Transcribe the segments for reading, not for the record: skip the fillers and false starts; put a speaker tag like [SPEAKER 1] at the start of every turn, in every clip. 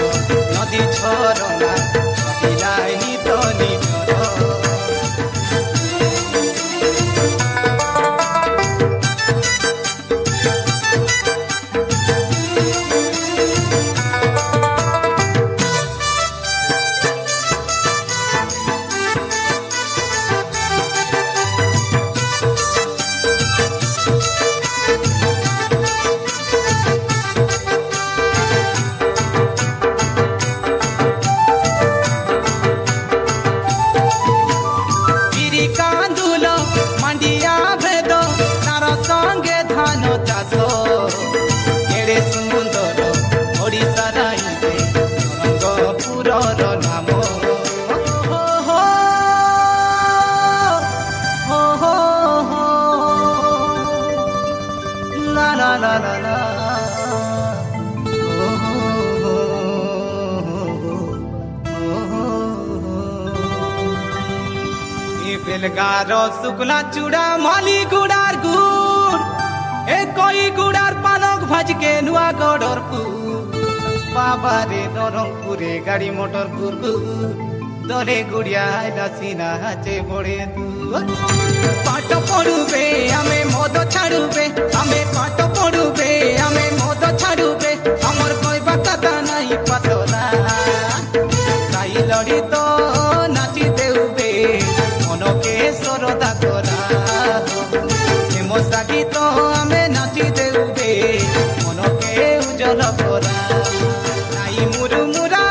[SPEAKER 1] नदी झरना लाइनी तो निजर बेलगार शुक्ला चूड़ा माली गुड़ार गुड़ ए कोई गुड़ार पानक भाज के नुआ गड़रपुर बाबा रे नरंगपुरे गाड़ी मोटर गुरगु दरे गुड़िया सीना हाचे बड़े पाठ पढ़ुबे आमे मद छाड़ुबे आमे पाठ पढ़ुबे आमे मद छाड़ुबे हमर कहबा कथा नहीं पतला ताई लड़ी तो नाची देउबे मनके सरदा करा हेमसा गीत आमे नाची देउबे मनके उजल करा नाई मुरुमुरा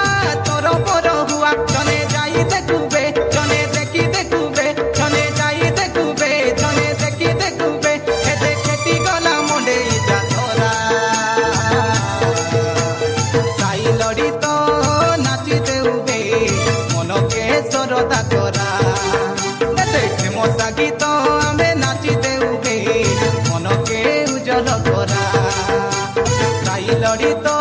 [SPEAKER 1] तोर पर हुआ जने जाई देखुबे जने देखी देखुबे जने जाई देखुबे जने देखी देखुबे हेते खेती गला मंडे जा धरा ताई लड़ी तो नाची देउबे मनके सरदा करा हेमसा गीत आमे नाची देउबे मनके उजल करा ताई लड़ी तो